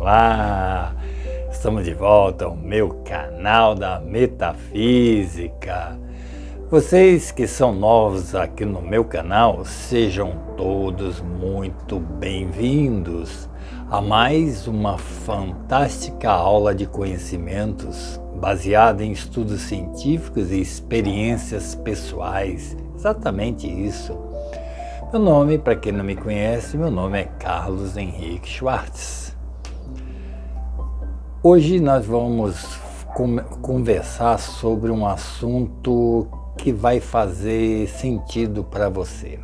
Olá! Estamos de volta ao meu canal da Metafísica. Vocês que são novos aqui no meu canal, sejam todos muito bem-vindos a mais uma fantástica aula de conhecimentos baseada em estudos científicos e experiências pessoais. Exatamente isso. Meu nome, para quem não me conhece, meu nome é Carlos Henrique Schwartz. Hoje nós vamos conversar sobre um assunto que vai fazer sentido para você.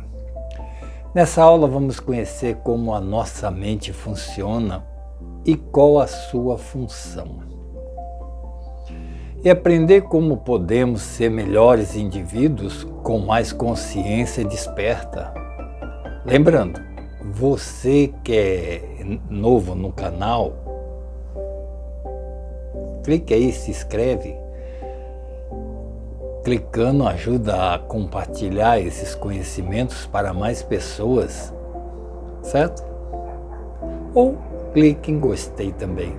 Nessa aula vamos conhecer como a nossa mente funciona e qual a sua função. E aprender como podemos ser melhores indivíduos com mais consciência desperta. Lembrando, você que é novo no canal, clique aí, se inscreve. Clicando ajuda a compartilhar esses conhecimentos para mais pessoas, certo? Ou clique em gostei também.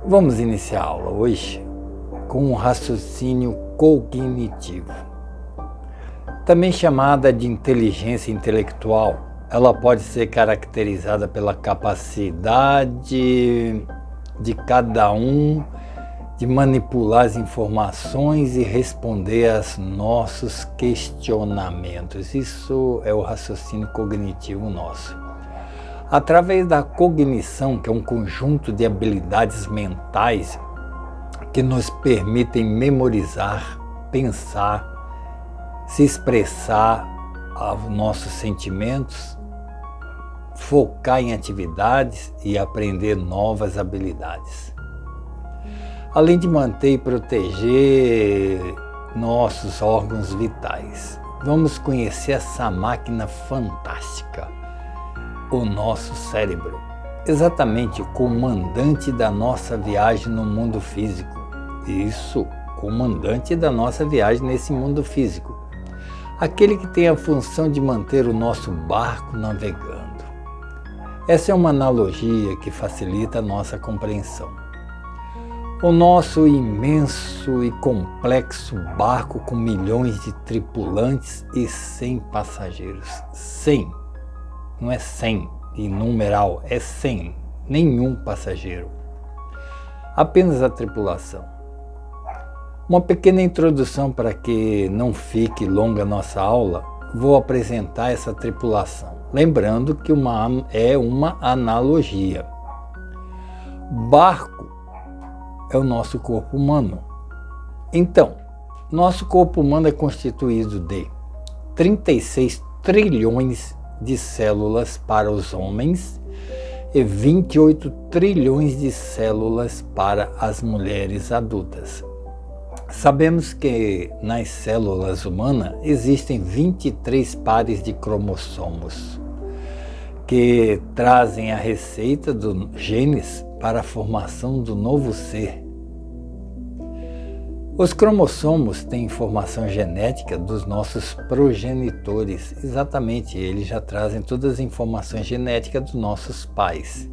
Vamos iniciar a aula hoje com um raciocínio cognitivo. Também chamada de inteligência intelectual, ela pode ser caracterizada pela capacidade de cada um de manipular as informações e responder aos nossos questionamentos. Isso é o raciocínio cognitivo nosso. Através da cognição, que é um conjunto de habilidades mentais que nos permitem memorizar, pensar, se expressar os nossos sentimentos, focar em atividades e aprender novas habilidades. Além de manter e proteger nossos órgãos vitais, vamos conhecer essa máquina fantástica, o nosso cérebro, exatamente o comandante da nossa viagem no mundo físico. Isso, comandante da nossa viagem nesse mundo físico. Aquele que tem a função de manter o nosso barco navegando. Essa é uma analogia que facilita a nossa compreensão. O nosso imenso e complexo barco com milhões de tripulantes e 100 passageiros. 100, não é 100 de numeral, é 100, nenhum passageiro. Apenas a tripulação. Uma pequena introdução para que não fique longa a nossa aula, vou apresentar essa tripulação. Lembrando que é uma analogia. Barco é o nosso corpo humano. Então, nosso corpo humano é constituído de 36 trilhões de células para os homens e 28 trilhões de células para as mulheres adultas. Sabemos que nas células humanas existem 23 pares de cromossomos que trazem a receita dos genes para a formação do novo ser. Os cromossomos têm informação genética dos nossos progenitores. Exatamente, eles já trazem todas as informações genéticas dos nossos pais.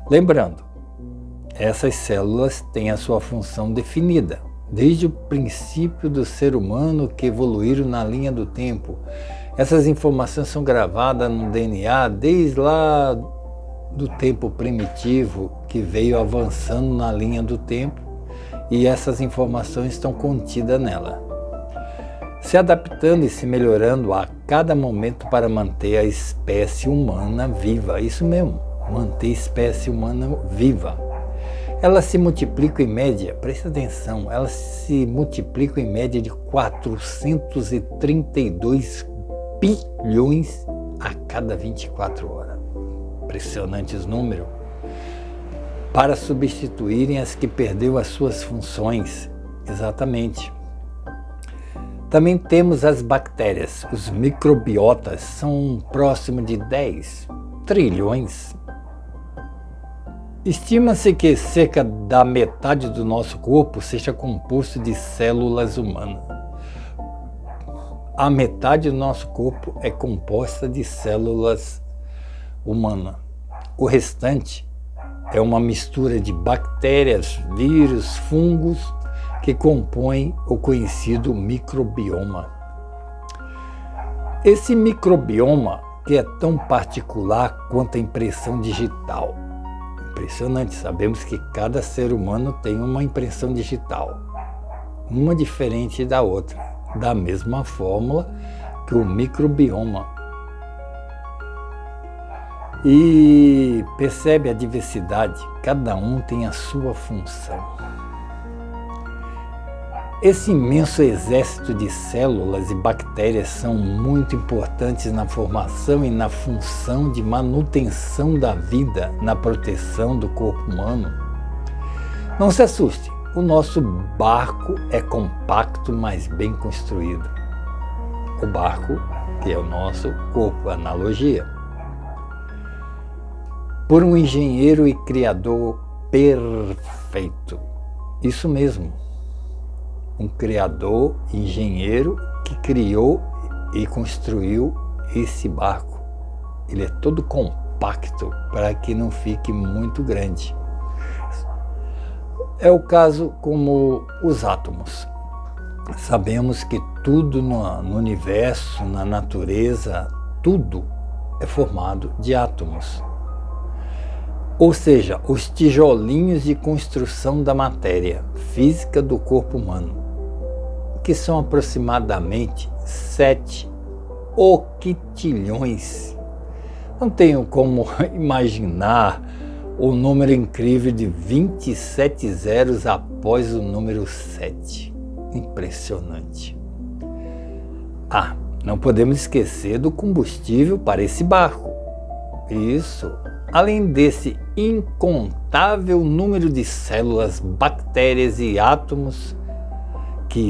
Lembrando, essas células têm a sua função definida. Desde o princípio do ser humano que evoluíram na linha do tempo. Essas informações são gravadas no DNA desde lá do tempo primitivo que veio avançando na linha do tempo e essas informações estão contidas nela. Se adaptando e se melhorando a cada momento para manter a espécie humana viva. Isso mesmo, manter a espécie humana viva. Elas se multiplicam em média, presta atenção, elas se multiplicam em média de 432 bilhões a cada 24 horas. Impressionantes números. Para substituírem as que perdeu as suas funções. Exatamente. Também temos as bactérias. Os microbiotas são próximos de 10 trilhões. Estima-se que cerca da metade do nosso corpo seja composto de células humanas. A metade do nosso corpo é composta de células humanas. O restante é uma mistura de bactérias, vírus, fungos que compõem o conhecido microbioma. Esse microbioma que é tão particular quanto a impressão digital. Impressionante, sabemos que cada ser humano tem uma impressão digital, uma diferente da outra, da mesma fórmula que o microbioma. E percebe a diversidade, cada um tem a sua função. Esse imenso exército de células e bactérias são muito importantes na formação e na função de manutenção da vida, na proteção do corpo humano. Não se assuste, o nosso barco é compacto, mas bem construído. O barco, que é o nosso corpo, analogia. Por um engenheiro e criador perfeito. Isso mesmo. Um criador, engenheiro, que criou e construiu esse barco. Ele é todo compacto para que não fique muito grande. É o caso como os átomos. Sabemos que tudo no universo, na natureza, tudo é formado de átomos. Ou seja, os tijolinhos de construção da matéria física do corpo humano, que são aproximadamente 7 octilhões. Não tenho como imaginar o número incrível de 27 zeros após o número 7. Impressionante. Não podemos esquecer do combustível para esse barco. Isso. Além desse incontável número de células, bactérias e átomos que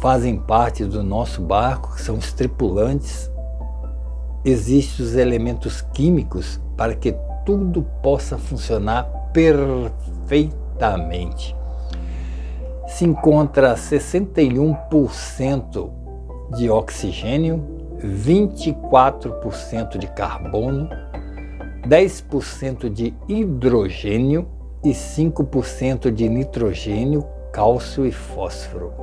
fazem parte do nosso barco, que são os tripulantes, existem os elementos químicos para que tudo possa funcionar perfeitamente. Se encontra 61% de oxigênio, 24% de carbono, 10% de hidrogênio e 5% de nitrogênio, cálcio e fósforo.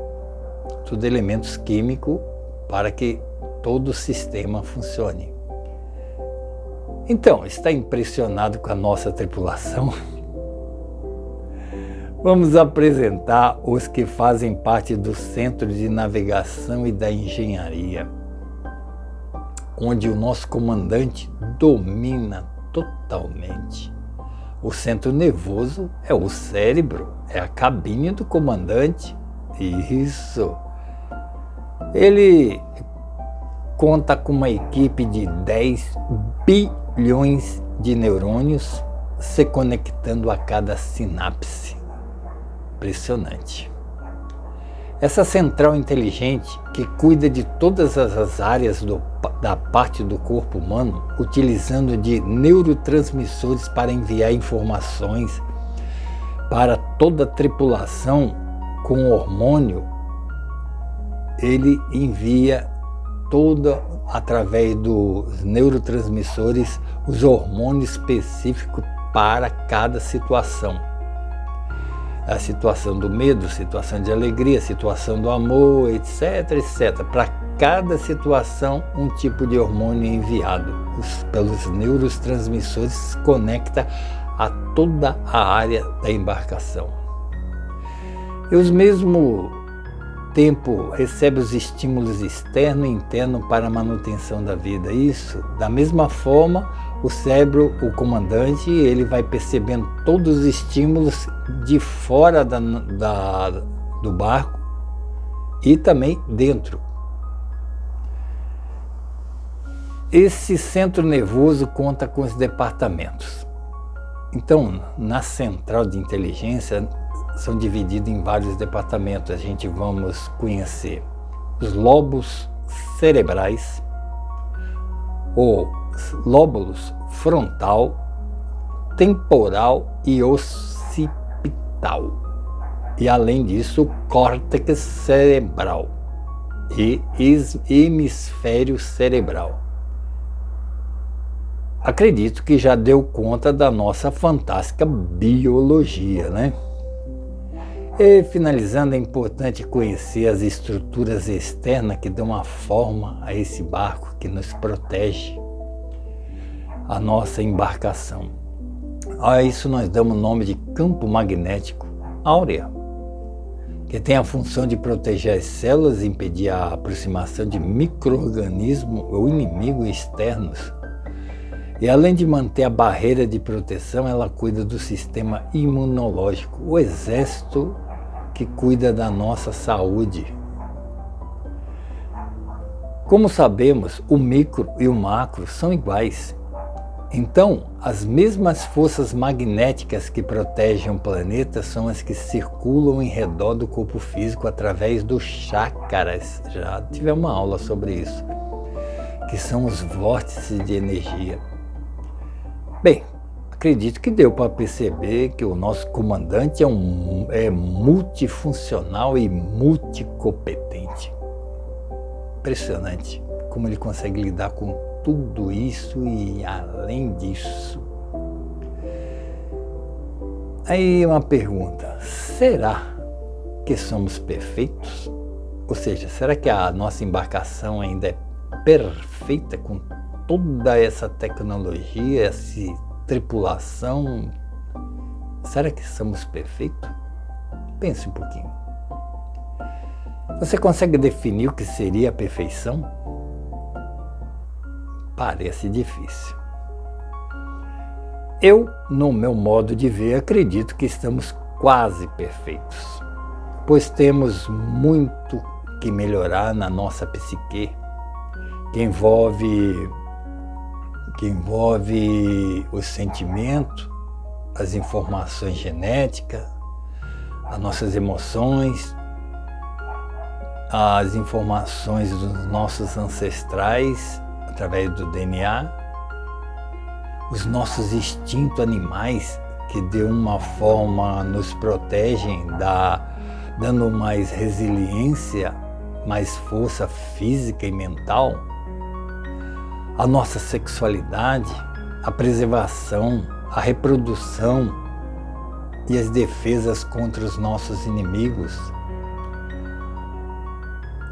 Tudo elementos químicos para que todo o sistema funcione. Então, está impressionado com a nossa tripulação? Vamos apresentar os que fazem parte do Centro de Navegação e da Engenharia, onde o nosso comandante domina totalmente. O centro nervoso é o cérebro, é a cabine do comandante. Isso. Ele conta com uma equipe de 10 bilhões de neurônios se conectando a cada sinapse. Impressionante. Essa central inteligente, que cuida de todas as áreas da parte do corpo humano, utilizando de neurotransmissores para enviar informações para toda a tripulação com hormônio, ele envia através dos neurotransmissores, os hormônios específicos para cada situação. A situação do medo, situação de alegria, situação do amor, etc, etc. Para cada situação, um tipo de hormônio é enviado. Pelos neurotransmissores conecta a toda a área da embarcação. E ao mesmo tempo recebe os estímulos externo e interno para a manutenção da vida. Isso, da mesma forma, o cérebro, o comandante, ele vai percebendo todos os estímulos de fora do barco e também dentro. Esse centro nervoso conta com os departamentos. Então, na central de inteligência, são divididos em vários departamentos. A gente vamos conhecer os lobos cerebrais, os lóbulos frontal, temporal e occipital. E além disso, o córtex cerebral e hemisfério cerebral. acredito que já deu conta da nossa fantástica biologia, né? E finalizando, é importante conhecer as estruturas externas que dão a forma a esse barco que nos protege, a nossa embarcação. A isso nós damos o nome de campo magnético áurea, que tem a função de proteger as células e impedir a aproximação de micro-organismos ou inimigos externos. E além de manter a barreira de proteção, ela cuida do sistema imunológico, o exército que cuida da nossa saúde. Como sabemos, o micro e o macro são iguais. Então, as mesmas forças magnéticas que protegem o planeta são as que circulam em redor do corpo físico através dos chakras. Já tivemos uma aula sobre isso, que são os vórtices de energia. Bem, acredito que deu para perceber que o nosso comandante é multifuncional e multicompetente. Impressionante como ele consegue lidar com tudo isso e além disso. Aí uma pergunta: será que somos perfeitos? Ou seja, será que a nossa embarcação ainda é perfeita com toda essa tecnologia, essa tripulação? Será que somos perfeitos? Pense um pouquinho. Você consegue definir o que seria a perfeição? Parece difícil. Eu, no meu modo de ver, acredito que estamos quase perfeitos, pois temos muito que melhorar na nossa psique, que envolve o sentimento, as informações genéticas, as nossas emoções, as informações dos nossos ancestrais através do DNA, os nossos instintos animais que de uma forma nos protegem, dando mais resiliência, mais força física e mental, a nossa sexualidade, a preservação, a reprodução e as defesas contra os nossos inimigos.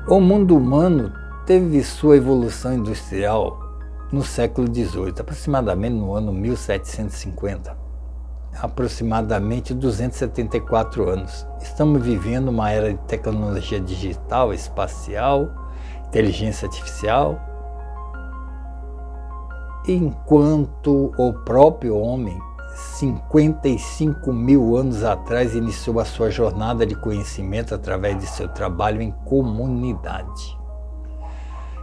O mundo humano teve sua evolução industrial no século XVIII, aproximadamente no ano 1750, aproximadamente 274 anos. Estamos vivendo uma era de tecnologia digital, espacial, inteligência artificial, enquanto o próprio homem, 55 mil anos atrás, iniciou a sua jornada de conhecimento através de seu trabalho em comunidade.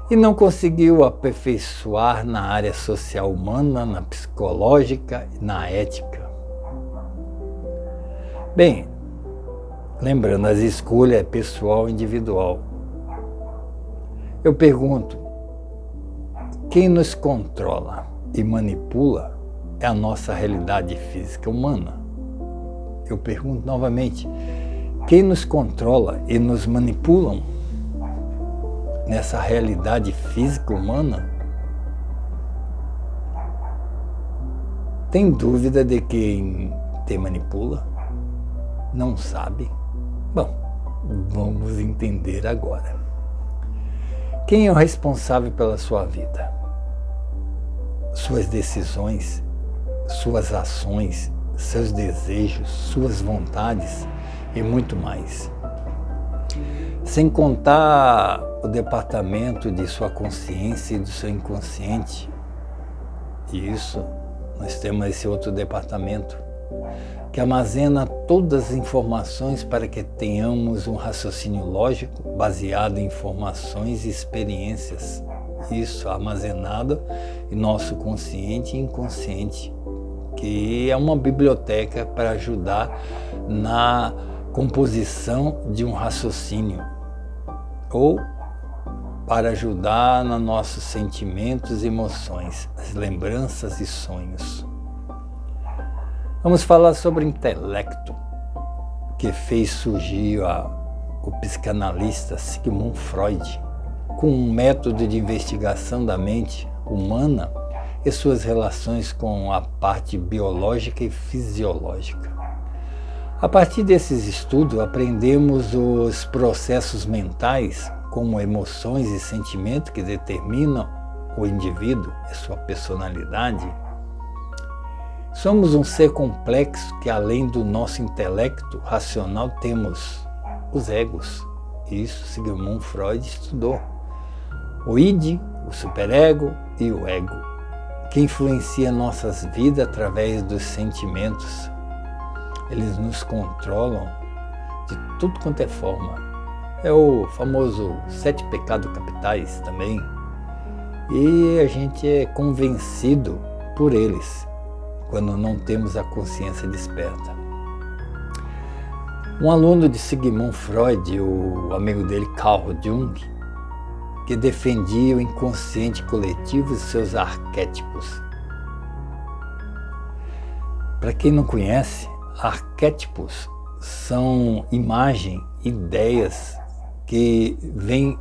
E não conseguiu aperfeiçoar na área social humana, na psicológica e na ética. Bem, lembrando, as escolhas é pessoal e individual. Eu pergunto, quem nos controla e manipula é a nossa realidade física humana. Eu pergunto novamente, quem nos controla e nos manipulam nessa realidade física humana? Tem dúvida de quem te manipula? Não sabe? Bom, vamos entender agora. Quem é o responsável pela sua vida? Suas decisões, suas ações, seus desejos, suas vontades e muito mais. Sem contar o departamento de sua consciência e do seu inconsciente. E isso, nós temos esse outro departamento que armazena todas as informações para que tenhamos um raciocínio lógico baseado em informações e experiências. Isso armazenado em nosso consciente e inconsciente, que é uma biblioteca para ajudar na composição de um raciocínio ou para ajudar nos nossos sentimentos e emoções, as lembranças e sonhos. Vamos falar sobre intelecto, que fez surgir o psicanalista Sigmund Freud, com um método de investigação da mente humana e suas relações com a parte biológica e fisiológica. A partir desses estudos, aprendemos os processos mentais, como emoções e sentimentos que determinam o indivíduo e sua personalidade. Somos um ser complexo que, além do nosso intelecto racional, temos os egos. Isso Sigmund Freud estudou. O id, o superego e o ego, que influencia nossas vidas através dos sentimentos. Eles nos controlam de tudo quanto é forma. É o famoso 7 pecados capitais também. E a gente é convencido por eles quando não temos a consciência desperta. Um aluno de Sigmund Freud, o amigo dele Carl Jung, que defendia o inconsciente coletivo e seus arquétipos. Para quem não conhece, arquétipos são imagem, ideias que vêm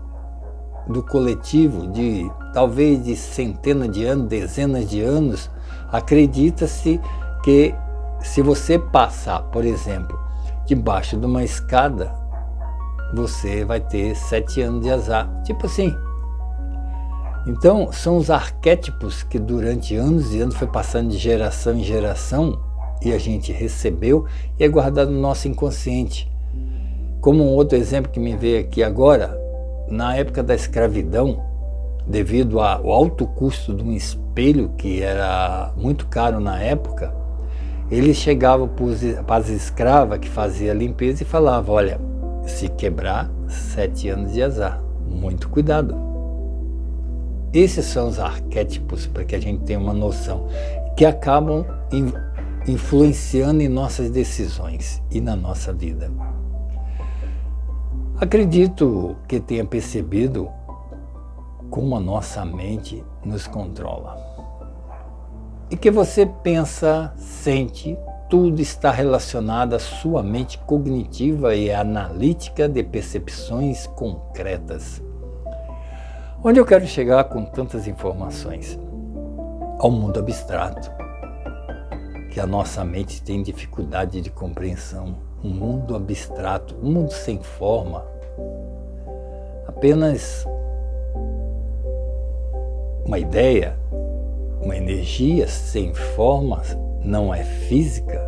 do coletivo de talvez de centenas de anos, dezenas de anos. Acredita-se que se você passar, por exemplo, debaixo de uma escada, você vai ter 7 anos de azar. Tipo assim. Então, são os arquétipos que durante anos e anos foi passando de geração em geração e a gente recebeu e é guardado no nosso inconsciente. Como um outro exemplo que me veio aqui agora, na época da escravidão, devido ao alto custo de um espelho, que era muito caro na época, eles chegavam para as escravas que faziam a limpeza e falavam: olha, se quebrar, 7 anos de azar, muito cuidado. Esses são os arquétipos, para que a gente tenha uma noção, que acabam influenciando em nossas decisões e na nossa vida. Acredito que tenha percebido como a nossa mente nos controla. E que você pensa, sente, tudo está relacionado à sua mente cognitiva e analítica de percepções concretas. Onde eu quero chegar com tantas informações? Ao mundo abstrato, que a nossa mente tem dificuldade de compreensão. Um mundo abstrato, um mundo sem forma, apenas uma ideia, uma energia sem forma, não é física.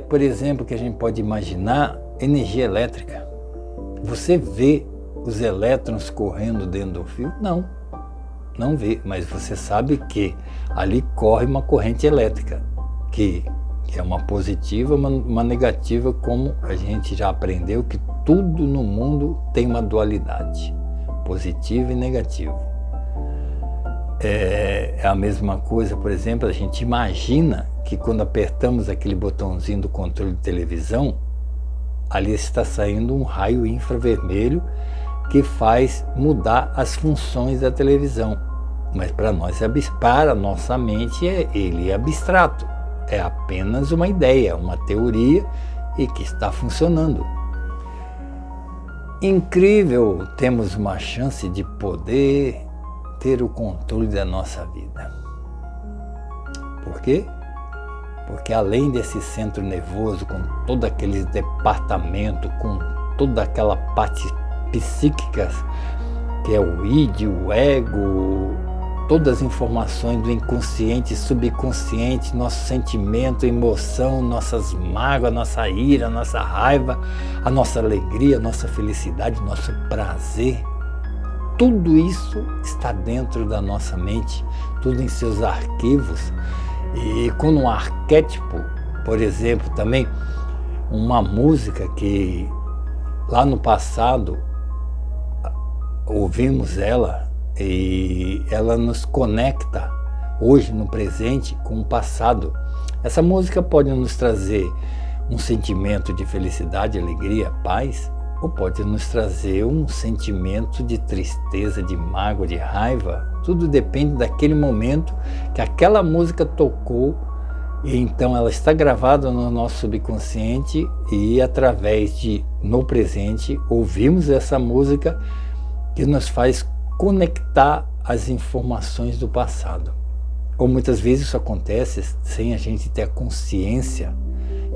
Por exemplo, que a gente pode imaginar energia elétrica. Você vê os elétrons correndo dentro do fio? Não vê, mas você sabe que ali corre uma corrente elétrica, que é uma positiva, uma negativa, como a gente já aprendeu que tudo no mundo tem uma dualidade, positivo e negativo. É a mesma coisa, por exemplo, a gente imagina que quando apertamos aquele botãozinho do controle de televisão, ali está saindo um raio infravermelho que faz mudar as funções da televisão. Mas para nós, para a nossa mente, ele é abstrato. É apenas uma ideia, uma teoria e que está funcionando. Incrível, temos uma chance de poder ter o controle da nossa vida. Por quê? Porque além desse centro nervoso, com todo aquele departamento, com toda aquela parte psíquica, que é o id, o ego, todas as informações do inconsciente, subconsciente, nosso sentimento, emoção, nossas mágoas, nossa ira, nossa raiva, a nossa alegria, a nossa felicidade, nosso prazer. Tudo isso está dentro da nossa mente, tudo em seus arquivos. E quando um arquétipo, por exemplo, também uma música que lá no passado ouvimos ela, e ela nos conecta hoje no presente com o passado. Essa música pode nos trazer um sentimento de felicidade, alegria, paz, ou pode nos trazer um sentimento de tristeza, de mágoa, de raiva. Tudo depende daquele momento que aquela música tocou, e então ela está gravada no nosso subconsciente, e através de, no presente, ouvimos essa música que nos faz conectar as informações do passado. Ou muitas vezes isso acontece sem a gente ter a consciência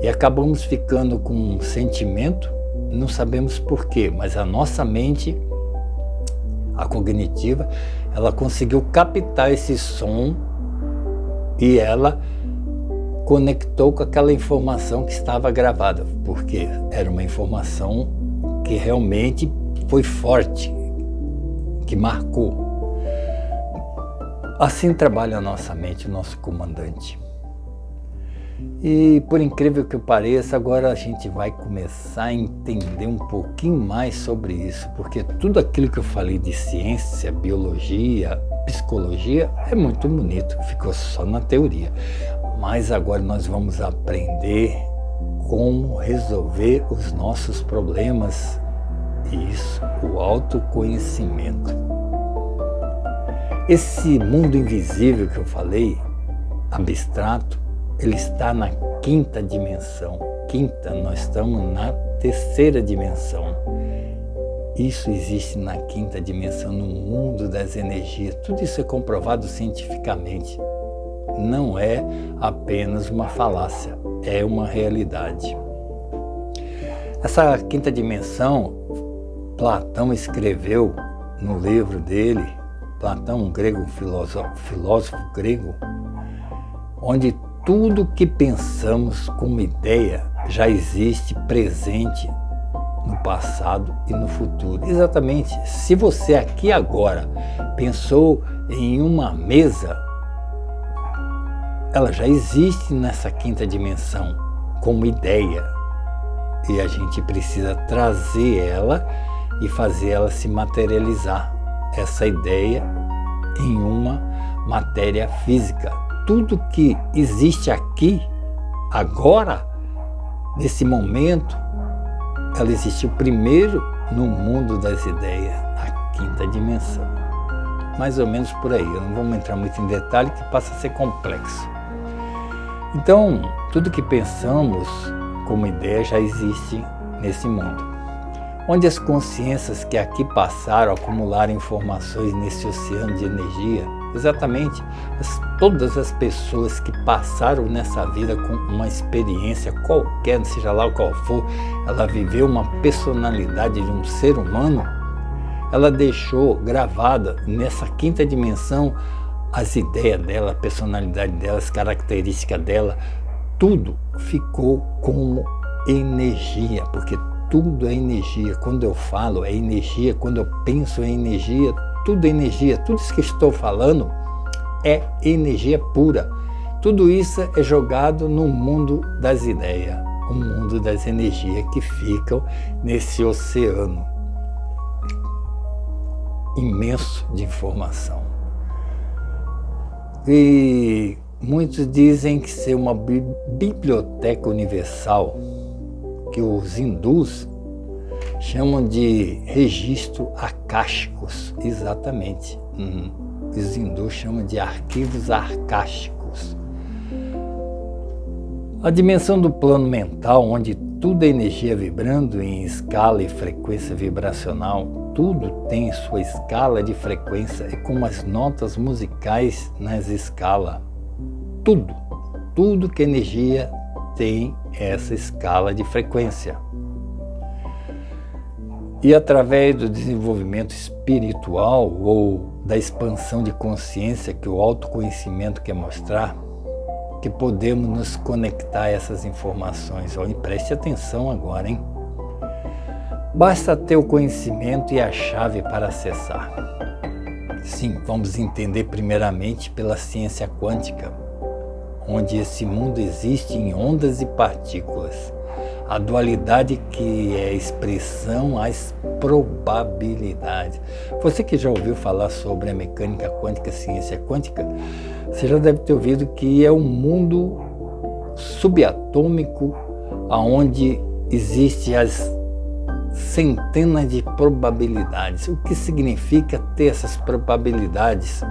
e acabamos ficando com um sentimento, não sabemos porquê, mas a nossa mente, a cognitiva, ela conseguiu captar esse som e ela conectou com aquela informação que estava gravada, porque era uma informação que realmente foi forte, que marcou. Assim trabalha a nossa mente, o nosso comandante. E por incrível que pareça, agora a gente vai começar a entender um pouquinho mais sobre isso, porque tudo aquilo que eu falei de ciência, biologia, psicologia é muito bonito, ficou só na teoria. Mas agora nós vamos aprender como resolver os nossos problemas. Isso, o autoconhecimento. Esse mundo invisível que eu falei, abstrato, ele está na quinta dimensão. Nós estamos na terceira dimensão. Isso existe na quinta dimensão, no mundo das energias. Tudo isso é comprovado cientificamente. Não é apenas uma falácia, é uma realidade. Essa quinta dimensão, Platão escreveu no livro dele, Platão, um grego, filósofo grego, onde tudo que pensamos como ideia já existe presente no passado e no futuro. Exatamente, se você aqui agora pensou em uma mesa, ela já existe nessa quinta dimensão como ideia e a gente precisa trazer ela e fazer ela se materializar, essa ideia, em uma matéria física. Tudo que existe aqui, agora, nesse momento, ela existiu primeiro no mundo das ideias, a quinta dimensão. Mais ou menos por aí, não vamos entrar muito em detalhe que passa a ser complexo. Então, tudo que pensamos como ideia já existe nesse mundo. Onde as consciências que aqui passaram acumularam informações nesse oceano de energia, exatamente, todas as pessoas que passaram nessa vida com uma experiência qualquer, seja lá qual for, ela viveu uma personalidade de um ser humano, ela deixou gravada nessa quinta dimensão as ideias dela, a personalidade dela, as características dela, tudo ficou como energia, porque tudo é energia. Quando eu falo é energia, quando eu penso é energia, tudo é energia. Tudo isso que estou falando é energia pura. Tudo isso é jogado no mundo das ideias, o mundo das energias que ficam nesse oceano imenso de informação. E muitos dizem que ser uma biblioteca universal, que os hindus chamam de registro akáshicos, exatamente. Os hindus chamam de arquivos akáshicos. A dimensão do plano mental, onde tudo é energia vibrando em escala e frequência vibracional, tudo tem sua escala de frequência, é como as notas musicais nas escalas. Tudo que é energia tem essa escala de frequência. E através do desenvolvimento espiritual ou da expansão de consciência que o autoconhecimento quer mostrar, que podemos nos conectar a essas informações. E preste atenção agora, hein? Basta ter o conhecimento e a chave para acessar. Sim, vamos entender primeiramente pela ciência quântica, onde esse mundo existe em ondas e partículas. A dualidade que é expressão às probabilidades. Você que já ouviu falar sobre a mecânica quântica, a ciência quântica, você já deve ter ouvido que é um mundo subatômico onde existem as centenas de probabilidades. O que significa ter essas probabilidades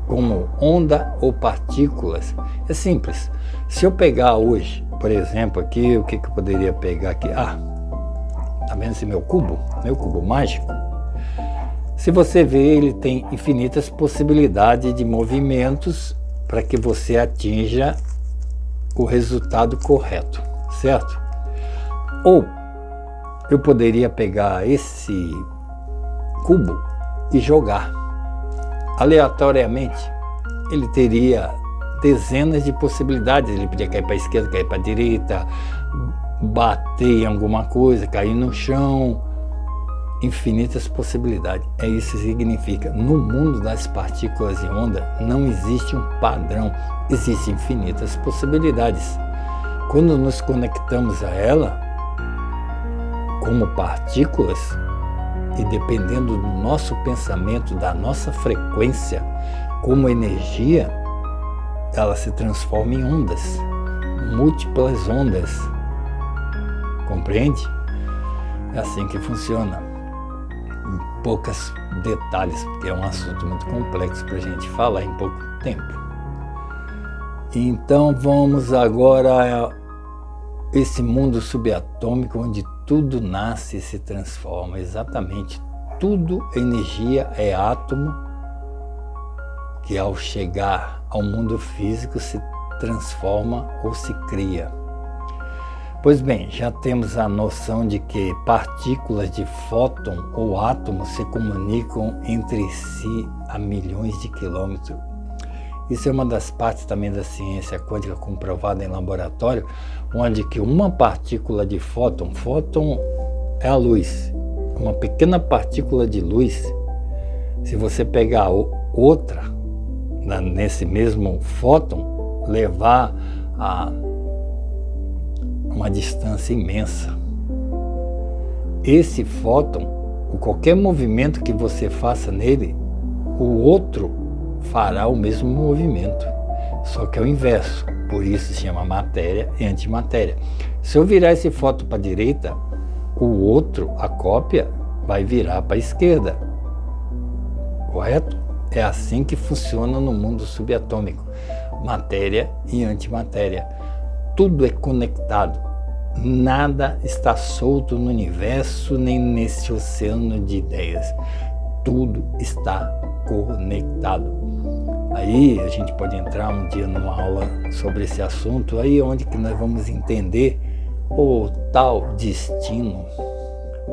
como onda ou partículas? É simples. Se eu pegar hoje, por exemplo, aqui, o que eu poderia pegar aqui? Tá vendo esse meu cubo mágico? Se você vê, ele tem infinitas possibilidades de movimentos para que você atinja o resultado correto, certo? Ou eu poderia pegar esse cubo e jogar aleatoriamente. Ele teria dezenas de possibilidades. Ele podia cair para a esquerda, cair para a direita, bater em alguma coisa, cair no chão. Infinitas possibilidades. É isso que significa. No mundo das partículas e onda não existe um padrão, existem infinitas possibilidades. Quando nos conectamos a ela como partículas, e dependendo do nosso pensamento, da nossa frequência como energia, ela se transforma em ondas, múltiplas ondas. Compreende? É assim que funciona. Em poucos detalhes, porque é um assunto muito complexo para a gente falar em pouco tempo. Então vamos agora a esse mundo subatômico onde tudo nasce e se transforma. Exatamente, tudo energia, é átomo que ao chegar ao mundo físico se transforma ou se cria. Pois bem, já temos a noção de que partículas de fóton ou átomos se comunicam entre si a milhões de quilômetros. Isso é uma das partes também da ciência quântica comprovada em laboratório, onde que uma partícula de fóton é a luz, uma pequena partícula de luz, se você pegar outra, nesse mesmo fóton, levar a uma distância imensa. Esse fóton, qualquer movimento que você faça nele, o outro fará o mesmo movimento, só que é o inverso. Por isso se chama matéria e antimatéria. Se eu virar esse fóton para a direita, o outro, a cópia, vai virar para a esquerda. Correto? É assim que funciona no mundo subatômico. Matéria e antimatéria. Tudo é conectado. Nada está solto no universo nem nesse oceano de ideias. Tudo está conectado. Aí a gente pode entrar um dia numa aula sobre esse assunto, aí onde que nós vamos entender o tal destino.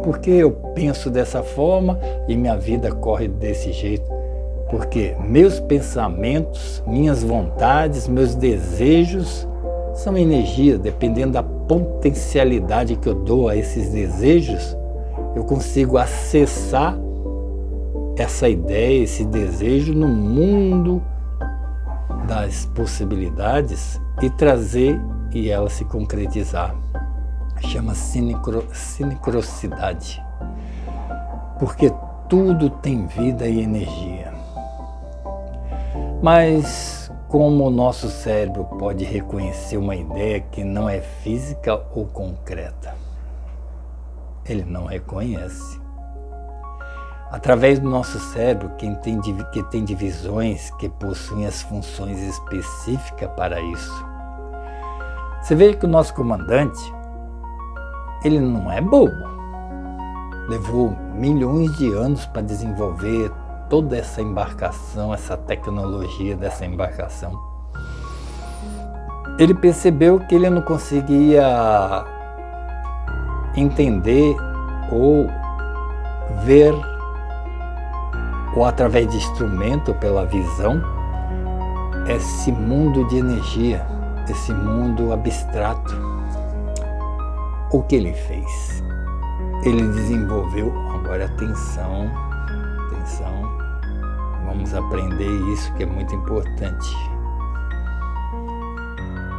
Porque eu penso dessa forma e minha vida corre desse jeito. Porque meus pensamentos, minhas vontades, meus desejos são energia. Dependendo da potencialidade que eu dou a esses desejos, eu consigo acessar essa ideia, esse desejo no mundo das possibilidades e trazer e ela se concretizar. Chama sincronicidade. Porque tudo tem vida e energia. Mas como o nosso cérebro pode reconhecer uma ideia que não é física ou concreta? Ele não reconhece. Através do nosso cérebro, que tem divisões que possuem as funções específicas para isso. Você vê que o nosso comandante, ele não é bobo. Levou milhões de anos para desenvolver toda essa embarcação, essa tecnologia dessa embarcação. Ele percebeu que ele não conseguia entender ou ver, ou através de instrumento, pela visão, esse mundo de energia, esse mundo abstrato. O que ele fez? Ele desenvolveu, agora atenção, vamos aprender isso que é muito importante.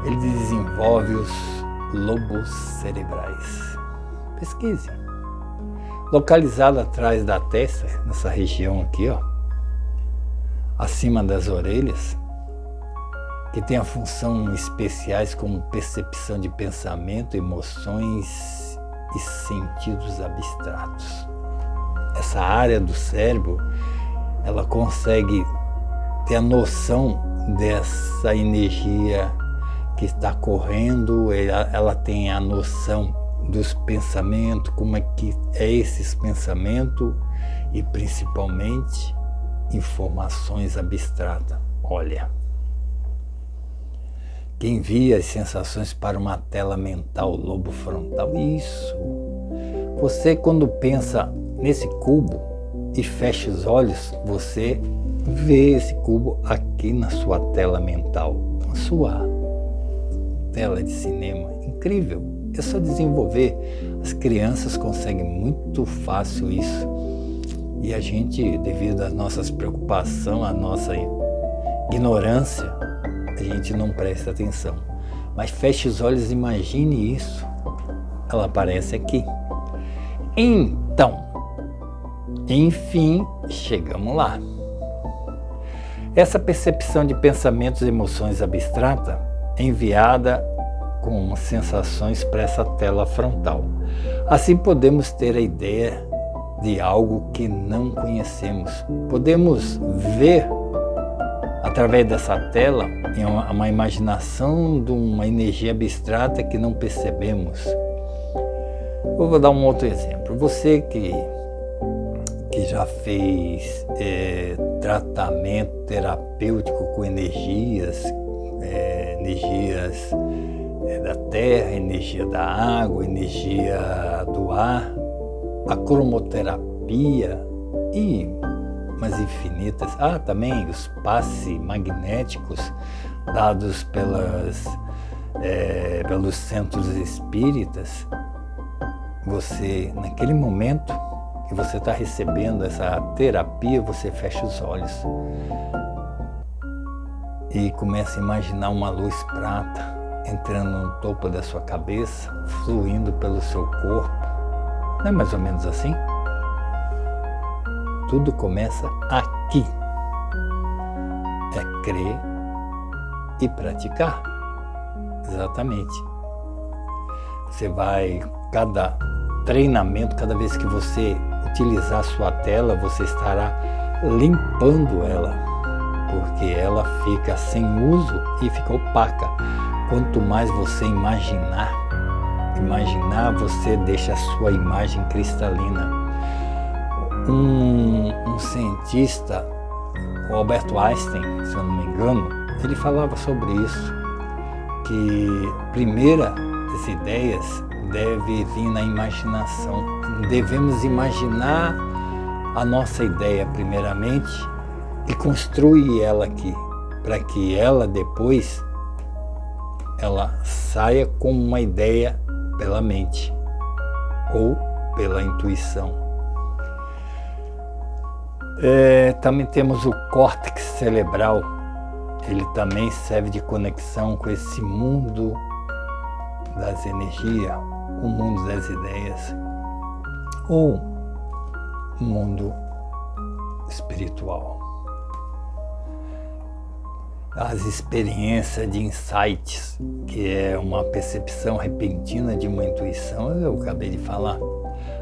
Ele desenvolve os lobos cerebrais. Pesquise. Localizado atrás da testa, nessa região aqui, ó, acima das orelhas, que tem a função especiais como percepção de pensamento, emoções e sentidos abstratos. Essa área do cérebro, ela consegue ter a noção dessa energia que está correndo, ela tem a noção dos pensamentos, como é que é esses pensamentos e principalmente informações abstratas. Olha, que envia as sensações para uma tela mental, lobo frontal. Isso. Você, quando pensa nesse cubo e fecha os olhos, você vê esse cubo aqui na sua tela mental, na sua tela de cinema. Incrível. É só desenvolver. As crianças conseguem muito fácil isso. E a gente, devido às nossas preocupações, à nossa ignorância, a gente não presta atenção. Mas feche os olhos e imagine isso. Ela aparece aqui. Então, enfim, chegamos lá. Essa percepção de pensamentos e emoções abstrata é enviada como sensações para essa tela frontal. Assim podemos ter a ideia de algo que não conhecemos. Podemos ver através dessa tela uma imaginação de uma energia abstrata que não percebemos. Eu vou dar um outro exemplo. Você que já fez tratamento terapêutico com energias da terra, energia da água, energia do ar, a cromoterapia e umas infinitas. Também os passes magnéticos dados pelos centros espíritas. Você, naquele momento que você está recebendo essa terapia, você fecha os olhos e começa a imaginar uma luz prata entrando no topo da sua cabeça, fluindo pelo seu corpo. Não é mais ou menos assim? Tudo começa aqui. É crer e praticar. Exatamente. Você vai, cada treinamento, cada vez que você utilizar a sua tela, você estará limpando ela, porque ela fica sem uso e fica opaca. Quanto mais você imaginar, você deixa a sua imagem cristalina. Um cientista, o Albert Einstein, se eu não me engano, ele falava sobre isso, que primeira das ideias deve vir na imaginação. Devemos imaginar a nossa ideia primeiramente e construir ela aqui, para que ela depois saia como uma ideia pela mente ou pela intuição. Também temos o córtex cerebral. Ele também serve de conexão com esse mundo das energias, o mundo das ideias, ou o mundo espiritual. As experiências de insights, que é uma percepção repentina de uma intuição, eu acabei de falar.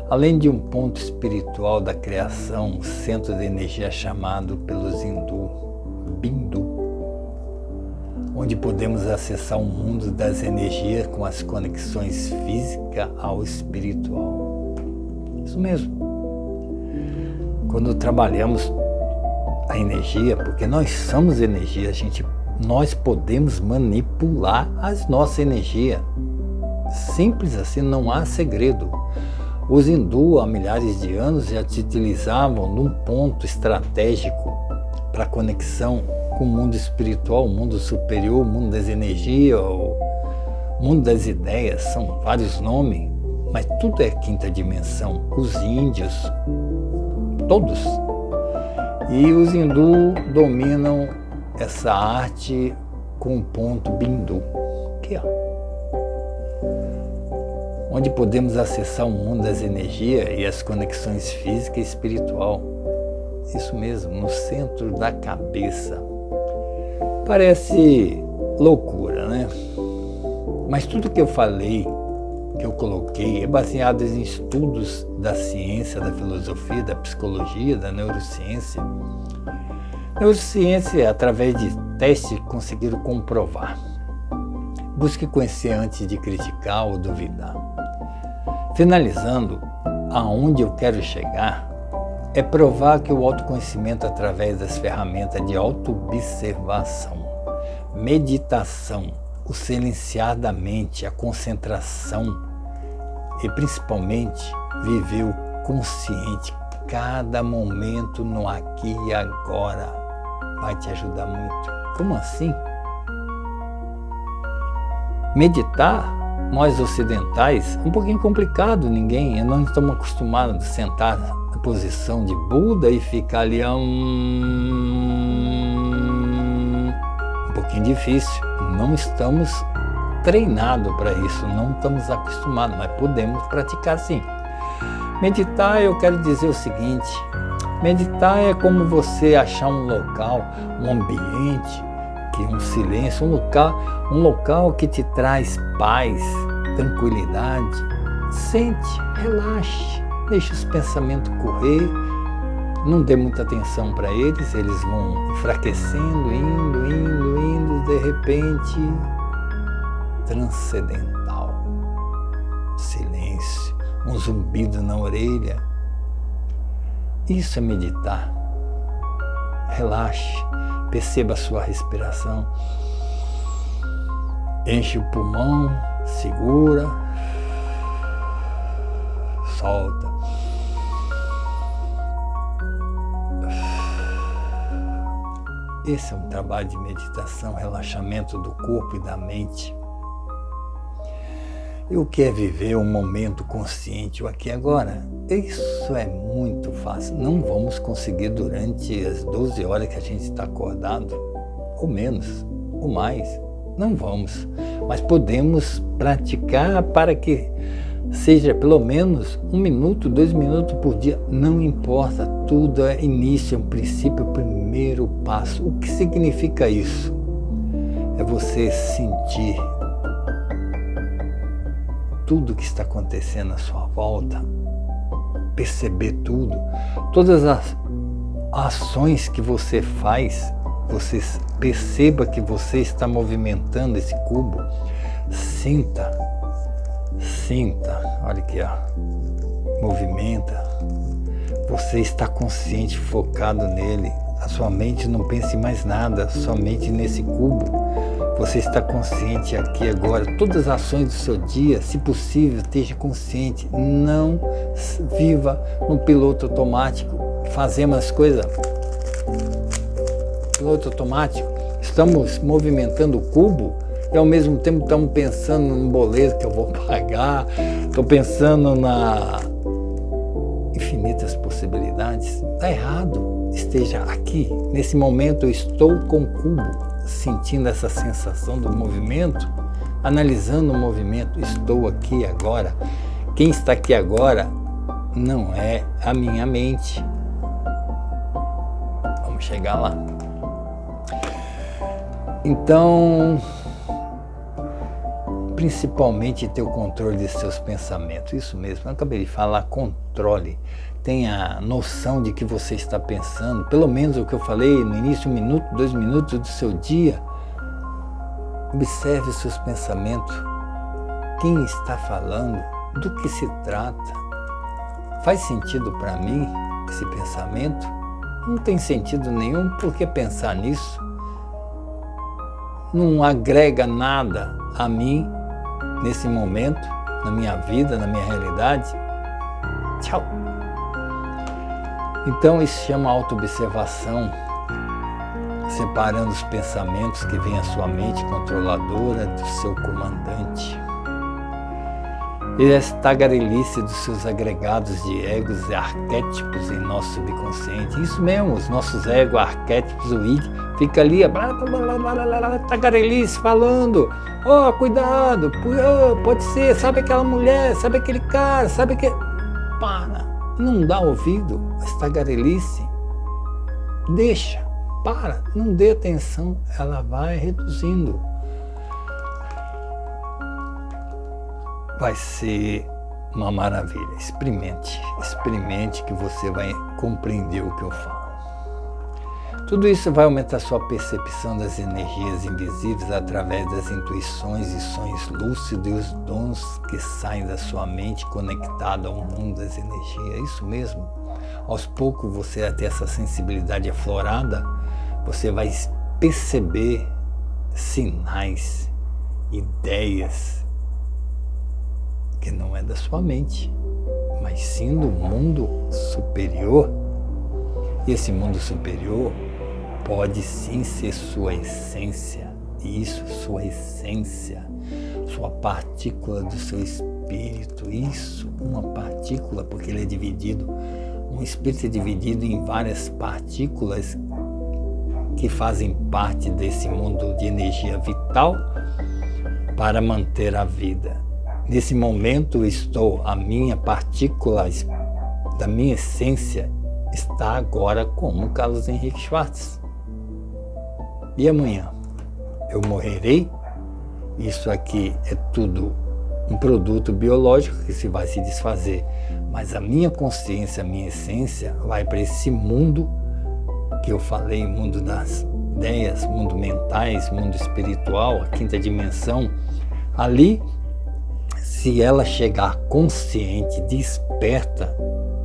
Além de um ponto espiritual da criação, um centro de energia chamado pelos hindus Bindu, onde podemos acessar o mundo das energias com as conexões físicas ao espiritual. Isso mesmo. Quando trabalhamos a energia, porque nós somos energia, nós podemos manipular as nossas energias. Simples assim, não há segredo. Os hindus, há milhares de anos, já se utilizavam num ponto estratégico para conexão com o mundo espiritual, o mundo superior, o mundo das energias, o mundo das ideias. São vários nomes, mas tudo é quinta dimensão. Os índios, todos. E os hindus dominam essa arte com o ponto Bindu, aqui, onde podemos acessar o mundo das energias e as conexões física e espiritual. Isso mesmo, no centro da cabeça. Parece loucura, né? Mas tudo que eu falei, que eu coloquei, é baseado em estudos da ciência, da filosofia, da psicologia, da neurociência. Neurociência, através de testes, conseguiram comprovar. Busque conhecer antes de criticar ou duvidar. Finalizando, aonde eu quero chegar é provar que o autoconhecimento através das ferramentas de autoobservação, meditação, o silenciar da mente, a concentração e principalmente viver o consciente cada momento no aqui e agora vai te ajudar muito. Como assim? Meditar, nós ocidentais, é um pouquinho complicado, não estamos acostumados a sentar na posição de Buda e ficar ali um pouquinho difícil. Não estamos treinados para isso, não estamos acostumados, mas podemos praticar sim. Meditar, eu quero dizer o seguinte, meditar é como você achar um local, um ambiente, um silêncio, um local que te traz paz, tranquilidade. Sente, relaxe, deixe os pensamentos correr, não dê muita atenção para eles vão enfraquecendo, indo, de repente, transcendental, silêncio, um zumbido na orelha. Isso é meditar. Relaxe, perceba a sua respiração, enche o pulmão, segura, solta. Esse é um trabalho de meditação, relaxamento do corpo e da mente. E o que é viver um momento consciente, o aqui e agora? Isso é muito fácil. Não vamos conseguir durante as 12 horas que a gente está acordado, ou menos, ou mais. Não vamos. Mas podemos praticar para que seja pelo menos 1 minuto, 2 minutos por dia. Não importa, tudo é início, é um princípio, é o primeiro passo. O que significa isso? É você sentir tudo que está acontecendo à sua volta, perceber tudo, todas as ações que você faz, você perceba que você está movimentando esse cubo, sinta, olha aqui, ó, movimenta, você está consciente, focado nele, a sua mente não pensa em mais nada, somente nesse cubo. Você está consciente aqui agora, todas as ações do seu dia, se possível, esteja consciente, não viva no piloto automático, fazemos as coisas, piloto automático, estamos movimentando o cubo e ao mesmo tempo estamos pensando no boleto que eu vou pagar, estou pensando na infinitas possibilidades, está errado, esteja aqui, nesse momento eu estou com o cubo, sentindo essa sensação do movimento, analisando o movimento, estou aqui agora. Quem está aqui agora não é a minha mente. Vamos chegar lá. Então, principalmente ter o controle de seus pensamentos. Isso mesmo, eu acabei de falar, controle. Tenha noção de que você está pensando, pelo menos o que eu falei no início, 1 minuto, 2 minutos do seu dia. Observe seus pensamentos. Quem está falando? Do que se trata? Faz sentido para mim esse pensamento? Não tem sentido nenhum, por que pensar nisso? Não agrega nada a mim nesse momento, na minha vida, na minha realidade. Tchau! Então isso se chama autoobservação, separando os pensamentos que vêm à sua mente controladora do seu comandante. E essa tagarelice dos seus agregados de egos e arquétipos em nosso subconsciente. Isso mesmo, os nossos egos, arquétipos, o id, fica ali, tagarelice falando, cuidado, pode ser, sabe aquela mulher, sabe aquele cara, sabe que... Para! Não dá ouvido a tagarelice, deixa, para, não dê atenção, ela vai reduzindo. Vai ser uma maravilha, experimente que você vai compreender o que eu falo. Tudo isso vai aumentar sua percepção das energias invisíveis através das intuições e sonhos lúcidos e os dons que saem da sua mente conectada ao mundo das energias. Isso mesmo. aos poucos você vai ter essa sensibilidade aflorada, você vai perceber sinais, ideias que não é da sua mente, mas sim do mundo superior. E esse mundo superior pode sim ser sua essência, isso, sua essência, sua partícula do seu espírito, isso, uma partícula, porque ele é dividido, um espírito é dividido em várias partículas que fazem parte desse mundo de energia vital para manter a vida. Nesse momento a minha partícula da minha essência está agora como Carlos Henrique Schwartz. E amanhã eu morrerei. Isso aqui é tudo um produto biológico que se vai se desfazer, mas a minha consciência, a minha essência vai para esse mundo que eu falei, mundo das ideias, mundo mentais, mundo espiritual, a quinta dimensão. Ali, se ela chegar consciente, desperta,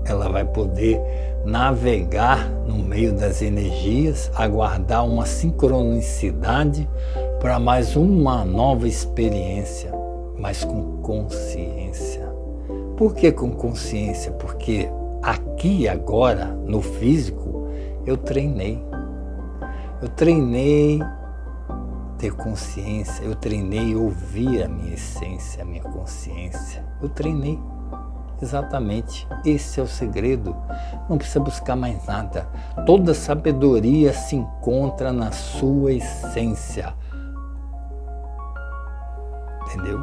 ela vai poder navegar no meio das energias, aguardar uma sincronicidade para mais uma nova experiência, mas com consciência. Por que com consciência? Porque aqui e agora, no físico, eu treinei. Eu treinei ter consciência, eu treinei ouvir a minha essência, a minha consciência. Eu treinei. Exatamente, esse é o segredo. Não precisa buscar mais nada. Toda sabedoria se encontra na sua essência. Entendeu?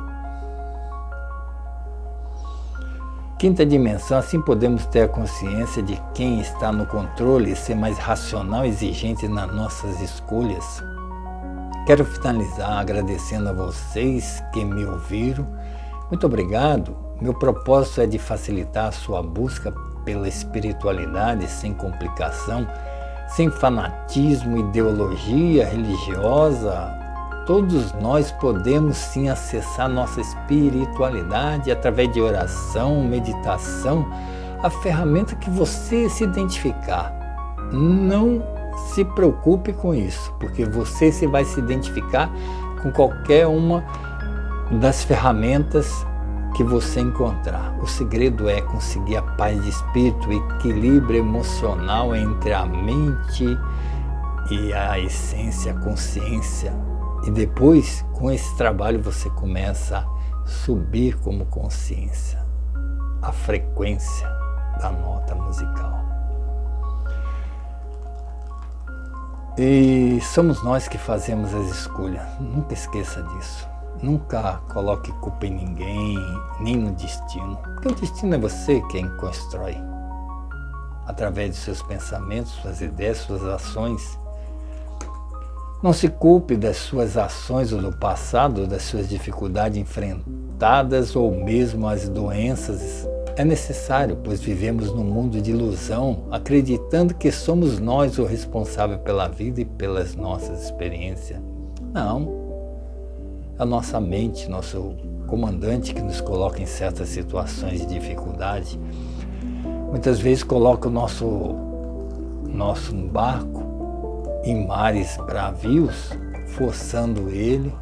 Quinta dimensão, assim podemos ter a consciência de quem está no controle e ser mais racional e exigente nas nossas escolhas. Quero finalizar agradecendo a vocês que me ouviram. Muito obrigado. Meu propósito é de facilitar a sua busca pela espiritualidade sem complicação, sem fanatismo, ideologia religiosa. Todos nós podemos sim acessar nossa espiritualidade através de oração, meditação, a ferramenta que você se identificar. Não se preocupe com isso, porque você se vai se identificar com qualquer uma das ferramentas que você encontrar. O segredo é conseguir a paz de espírito, o equilíbrio emocional entre a mente e a essência, a consciência. E depois, com esse trabalho, você começa a subir como consciência, a frequência da nota musical. E somos nós que fazemos as escolhas. Nunca esqueça disso. Nunca coloque culpa em ninguém, nem no destino. Porque o destino é você quem constrói. Através de seus pensamentos, suas ideias, suas ações. Não se culpe das suas ações ou do passado, das suas dificuldades enfrentadas ou mesmo as doenças. É necessário, pois vivemos num mundo de ilusão, acreditando que somos nós o responsável pela vida e pelas nossas experiências. Não. É a nossa mente, nosso comandante que nos coloca em certas situações de dificuldade. Muitas vezes coloca o nosso barco em mares bravios, forçando ele,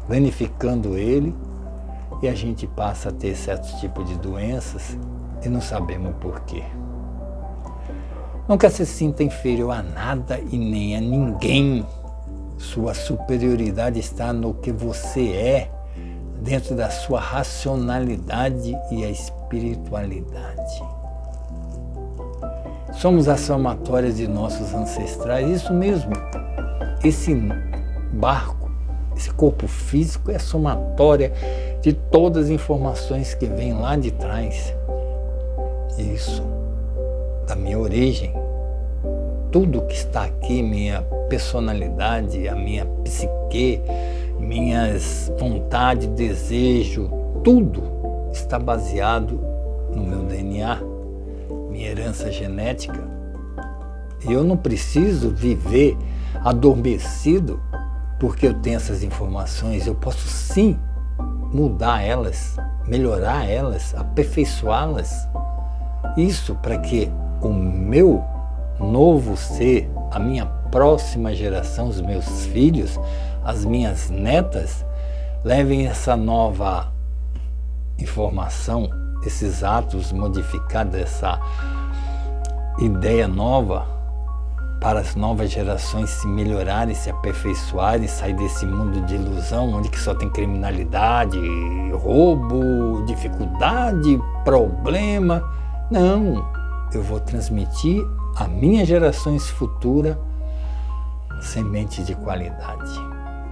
danificando ele, e a gente passa a ter certos tipos de doenças e não sabemos por quê. Nunca se sinta inferior a nada e nem a ninguém. Sua superioridade está no que você é, dentro da sua racionalidade e a espiritualidade. Somos a somatória de nossos ancestrais, isso mesmo. Esse barco, esse corpo físico é a somatória de todas as informações que vêm lá de trás. Isso, da minha origem. Tudo que está aqui, minha personalidade, a minha psique, minhas vontades, desejo, tudo está baseado no meu DNA, minha herança genética. E eu não preciso viver adormecido porque eu tenho essas informações. Eu posso sim mudar elas, melhorar elas, aperfeiçoá-las. Isso para que o meu novo ser, a minha próxima geração, os meus filhos, as minhas netas, levem essa nova informação, esses atos modificados, essa ideia nova, para as novas gerações se melhorarem, se aperfeiçoarem, sair desse mundo de ilusão, onde que só tem criminalidade, roubo, dificuldade, problema. Não, eu vou transmitir a minhas gerações futuras semente de qualidade.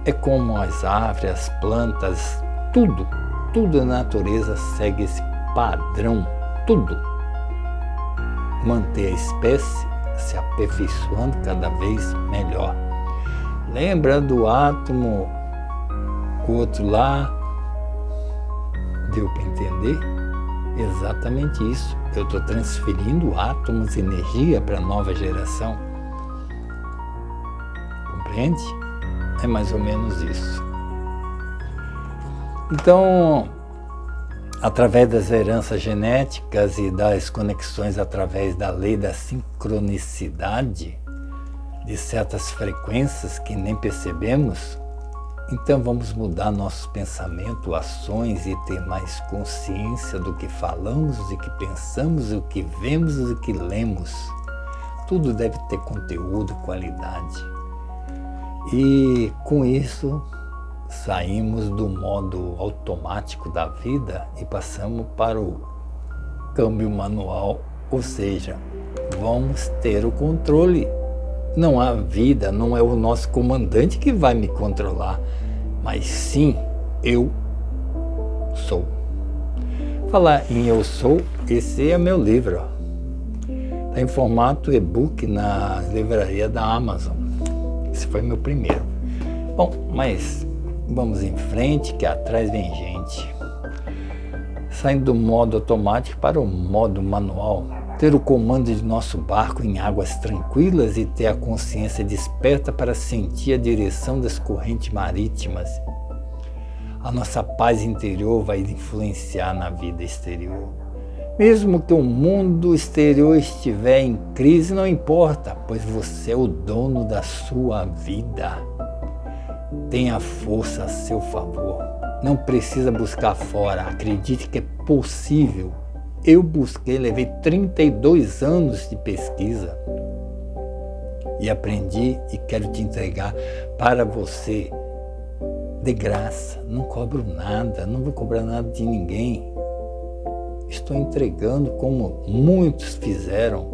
É como as árvores, as plantas, tudo na natureza segue esse padrão, tudo. Manter a espécie se aperfeiçoando cada vez melhor. Lembra do átomo, o outro lá? Deu para entender? Exatamente isso. Eu estou transferindo átomos, energia para a nova geração. Compreende? É mais ou menos isso. Então, através das heranças genéticas e das conexões através da lei da sincronicidade de certas frequências que nem percebemos, então vamos mudar nossos pensamentos, ações e ter mais consciência do que falamos, do que pensamos, do que vemos e do que lemos. Tudo deve ter conteúdo, qualidade. E com isso saímos do modo automático da vida e passamos para o câmbio manual, ou seja, vamos ter o controle. Não há vida, não é o nosso comandante que vai me controlar, mas sim, eu sou. Falar em eu sou, esse é meu livro. Está em formato e-book na livraria da Amazon. Esse foi meu primeiro. Bom, mas vamos em frente, que atrás vem gente. Saindo do modo automático para o modo manual, ter o comando de nosso barco em águas tranquilas e ter a consciência desperta para sentir a direção das correntes marítimas. A nossa paz interior vai influenciar na vida exterior. Mesmo que o mundo exterior estiver em crise, não importa, pois você é o dono da sua vida. Tenha força a seu favor. Não precisa buscar fora. Acredite que é possível. Eu busquei, levei 32 anos de pesquisa e aprendi e quero te entregar para você de graça. Não cobro nada, não vou cobrar nada de ninguém. Estou entregando como muitos fizeram,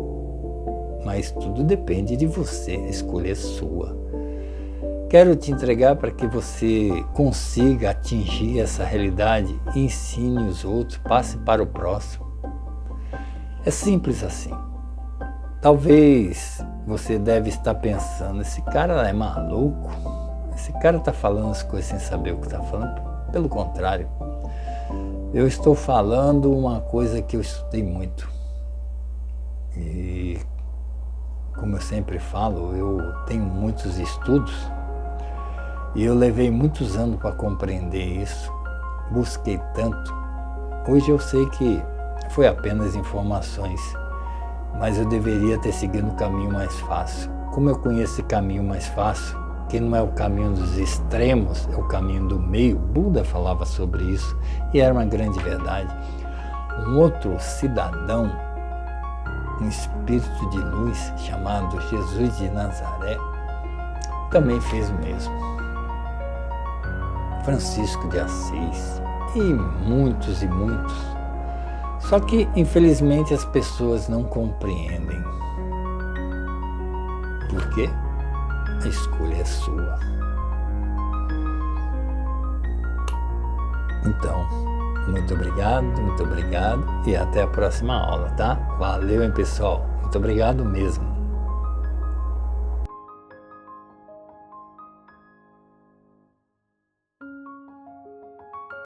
mas tudo depende de você, a escolha é sua. Quero te entregar para que você consiga atingir essa realidade e ensine os outros, passe para o próximo. É simples assim. Talvez você deve estar pensando, esse cara é maluco? Esse cara está falando as coisas sem saber o que está falando? Pelo contrário, eu estou falando uma coisa que eu estudei muito. E, como eu sempre falo, eu tenho muitos estudos e eu levei muitos anos para compreender isso. Busquei tanto. Hoje eu sei que foi apenas informações, mas eu deveria ter seguido o caminho mais fácil. Como eu conheço esse caminho mais fácil, que não é o caminho dos extremos, é o caminho do meio. Buda falava sobre isso e era uma grande verdade. Um outro cidadão, um espírito de luz chamado Jesus de Nazaré, também fez o mesmo. Francisco de Assis e muitos. Só que, infelizmente, as pessoas não compreendem. Por quê? A escolha é sua. Então, muito obrigado e até a próxima aula, tá? Valeu, hein, pessoal? Muito obrigado mesmo.